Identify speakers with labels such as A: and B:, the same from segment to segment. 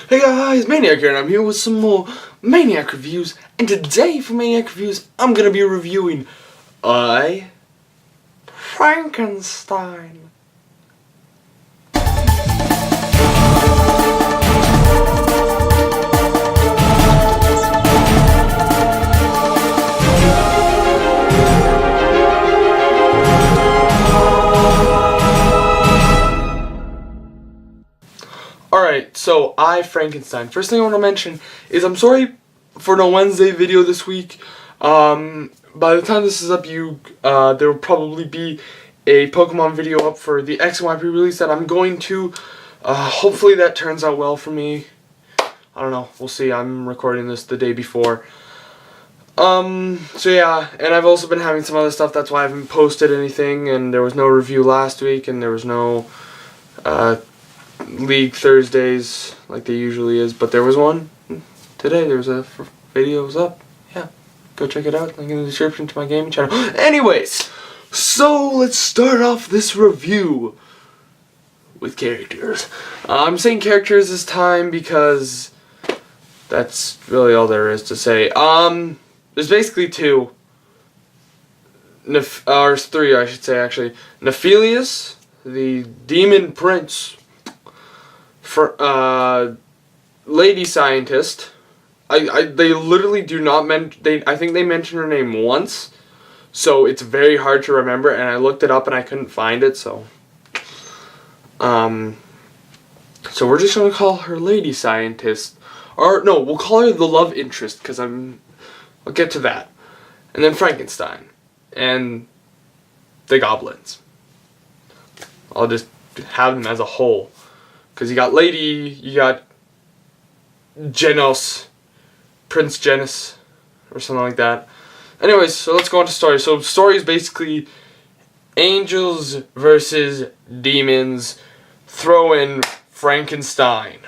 A: Hey guys, Maniac here, and I'm here with some more Maniac reviews. And today for Maniac reviews, I'm gonna be reviewing Frankanstein. Alright, so Frankanstein. First thing I want to mention is I'm sorry for no Wednesday video this week. By the time this is up, there will probably be a Pokemon video up for the X and Y pre-release that I'm going to. Hopefully that turns out well for me. I don't know, we'll see. I'm recording this the day before. So yeah, and I've also been having some other stuff, that's why I haven't posted anything, and there was no review last week, and there was no, League Thursdays like there usually is, but there was one today. There was a video was up. Yeah, go check it out. Link in the description to my gaming channel. Anyways, so let's start off this review with characters. I'm saying characters this time because that's really all there is to say. There's basically two, or three I should say actually. Nephilius, the demon prince. Lady scientist. They literally do not I think they mention her name once, so it's very hard to remember, and I looked it up and I couldn't find it, so so we're just gonna call her Lady Scientist, or no, we'll call her the love interest, because I'll get to that. And then Frankenstein and the goblins. I'll just have them as a whole. Because you got Lady, you got Genos, Prince Genos, or something like that. Anyways, so let's go on to story. So story is basically angels versus demons. Throw in Frankenstein.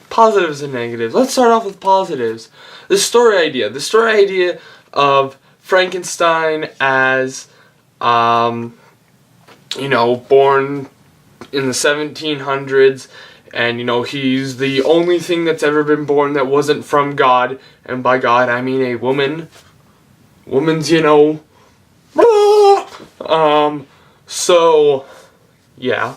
A: Positives and negatives. Let's start off with positives. The story idea. The story idea of Frankenstein as, you know, born in the 1700s, and, you know, he's the only thing that's ever been born that wasn't from God, and by God I mean a woman. Woman's, you know, so, yeah,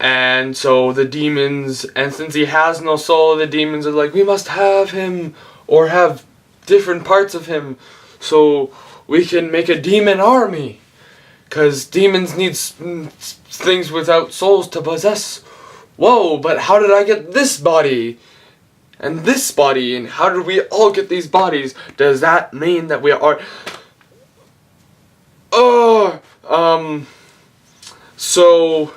A: and so the demons, and since he has no soul, the demons are like, we must have him, or have different parts of him, so we can make a demon army, because demons need things without souls to possess. Whoa, but how did I get this body and this body, and how did we all get these bodies? Does that mean that we are so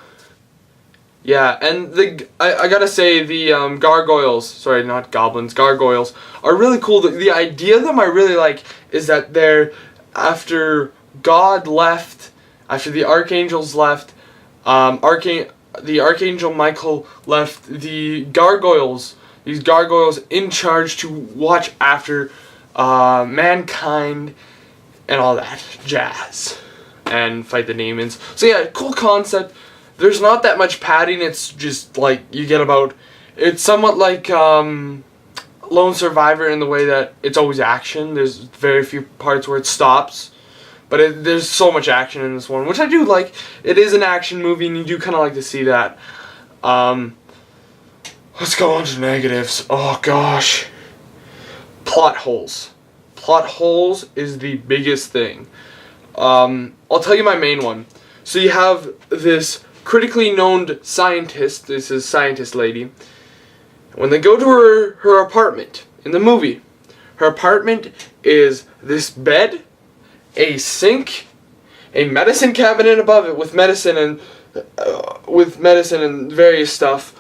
A: yeah, and I gotta say the gargoyles, sorry, not goblins, gargoyles, are really cool. The idea of them I really like is that they're, after God left, after the archangels left, the archangel Michael left the gargoyles, these gargoyles in charge to watch after mankind and all that jazz, and fight the demons. So yeah, cool concept. There's not that much padding, it's just like you get about, it's somewhat like Lone Survivor in the way that it's always action. There's very few parts where it stops, but there's so much action in this one, which I do like. It is an action movie and you do kind of like to see that. Let's go on to negatives. Oh gosh. Plot holes. Plot holes is the biggest thing. I'll tell you my main one. So you have this critically known scientist, this is scientist lady. When they go to her apartment in the movie, her apartment is this bed, a sink, a medicine cabinet above it with medicine and various stuff,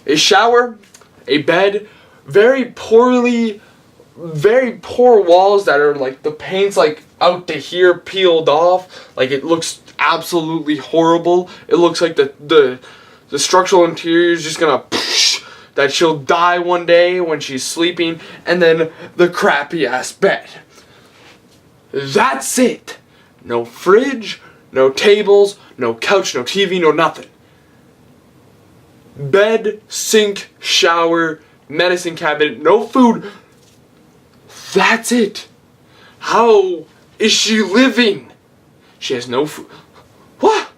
A: a shower, a bed, very poor walls that are like the paint's like out to here, peeled off, like it looks absolutely horrible. It looks like the structural interior is just gonna that she'll die one day when she's sleeping, and then the crappy ass bed. That's it. No fridge, no tables, no couch, no TV, no nothing. Bed, sink, shower, medicine cabinet, no food. That's it. How is she living? She has no food. What?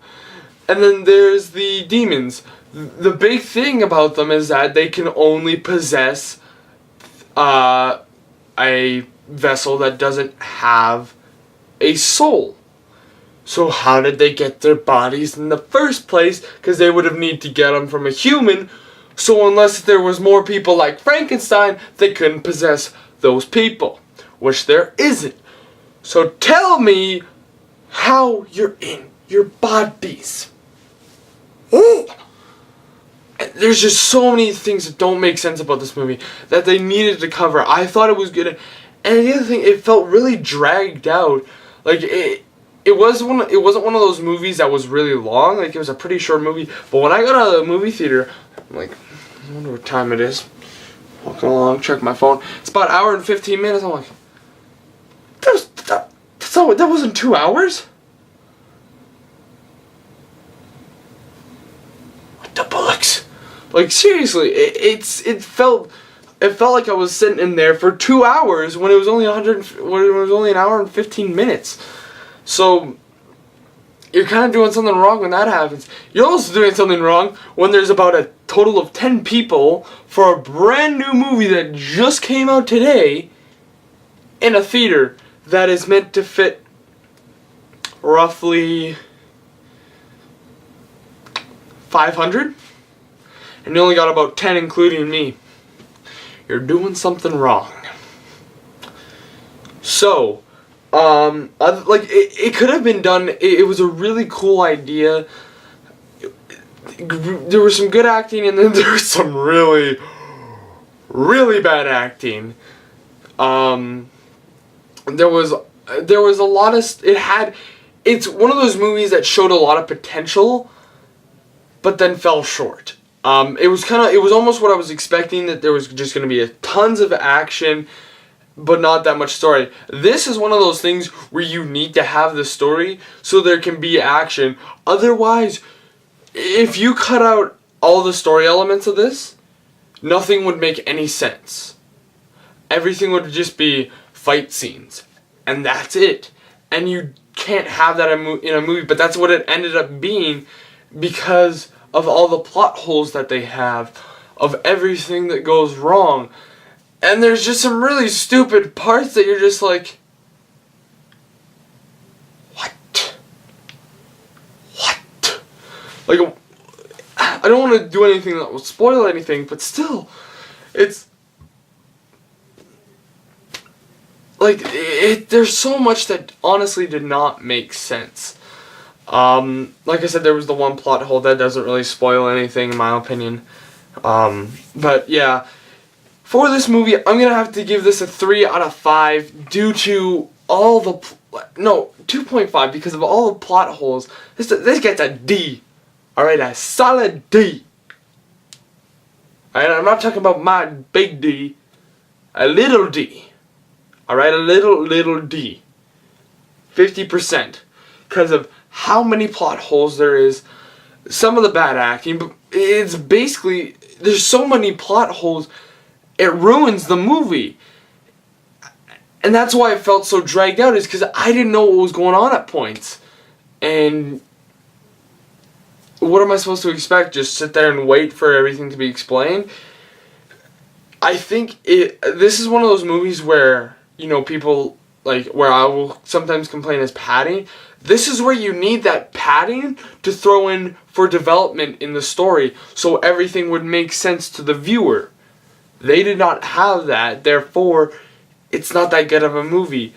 A: And then there's the demons. The big thing about them is that they can only possess a vessel that doesn't have a soul. So how did they get their bodies in the first place? Because they would have need to get them from a human. So unless there was more people like Frankenstein, they couldn't possess those people, which there isn't. So tell me how you're in your bodies. Ooh. There's just so many things that don't make sense about this movie that they needed to cover. I thought it was good, and the other thing, it felt really dragged out. Like it wasn't one of those movies that was really long. Like it was a pretty short movie. But when I got out of the movie theater, I'm like, I wonder what time it is. Walking along, check my phone. It's about an hour and 15 minutes. I'm like, that wasn't 2 hours. What the bullocks? Like seriously, it felt like I was sitting in there for 2 hours when it was only an hour and 15 minutes. So you're kind of doing something wrong when that happens. You're also doing something wrong when there's about a total of 10 people for a brand new movie that just came out today in a theater that is meant to fit roughly 500, and you only got about 10 including me. You're doing something wrong. So it could have been done. It was a really cool idea. There was some good acting, and then there was some really, really bad acting. There was a lot of it's one of those movies that showed a lot of potential, but then fell short. It was almost what I was expecting, that there was just going to be tons of action, but not that much story. This is one of those things where you need to have the story so there can be action. Otherwise, if you cut out all the story elements of this, nothing would make any sense. Everything would just be fight scenes, and that's it. And you can't have that in a movie, but that's what it ended up being because of all the plot holes that they have, of everything that goes wrong. And there's just some really stupid parts that you're just like, what? Like, I don't want to do anything that will spoil anything, but still, it's like, there's so much that honestly did not make sense. Like I said, there was the one plot hole that doesn't really spoil anything in my opinion. But yeah, for this movie, I'm going to have to give this a 3 out of 5 due to all the, 2.5 because of all the plot holes. This gets a D. Alright, a solid D. Alright, I'm not talking about my big D. A little D. Alright, a little D. 50%. Because of how many plot holes there is. Some of the bad acting, but it's basically, there's so many plot holes, it ruins the movie. And that's why it felt so dragged out, is because I didn't know what was going on at points. And what am I supposed to expect? Just sit there and wait for everything to be explained? I think this is one of those movies where, people, where I will sometimes complain as padding. This is where you need that padding to throw in for development in the story, so everything would make sense to the viewer. They did not have that, therefore, it's not that good of a movie.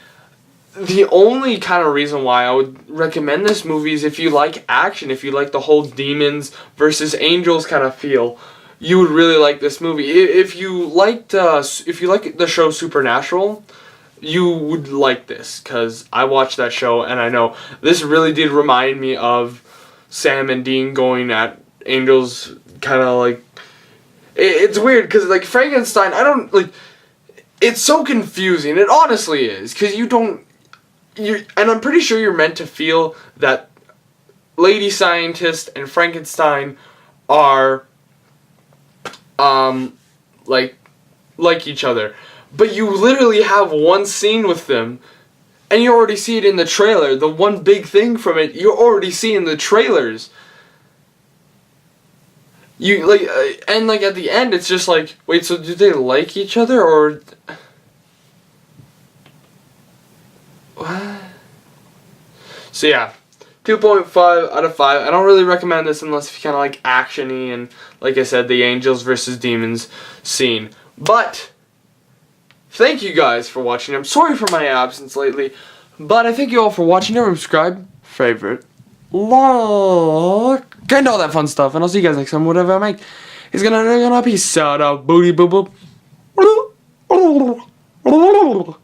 A: The only kind of reason why I would recommend this movie is if you like action, if you like the whole demons versus angels kind of feel, you would really like this movie. If you like the show Supernatural, you would like this, because I watched that show and I know this really did remind me of Sam and Dean going at angels, kind of like, it's weird because Frankenstein, it's so confusing. It honestly is, because and I'm pretty sure you're meant to feel that Lady Scientist and Frankenstein are like each other. But you literally have one scene with them, and you already see it in the trailer. The one big thing from it, you already see in the trailers. You and at the end, it's just like, wait, so do they like each other, or what? So yeah, 2.5 out of 5. I don't really recommend this unless you kind of like action-y and, like I said, the angels versus demons scene. But thank you guys for watching. I'm sorry for my absence lately, but I thank you all for watching. Never subscribe, favorite, like, and all that fun stuff. And I'll see you guys next time. Whatever I make is gonna peace out. Booty boop boop.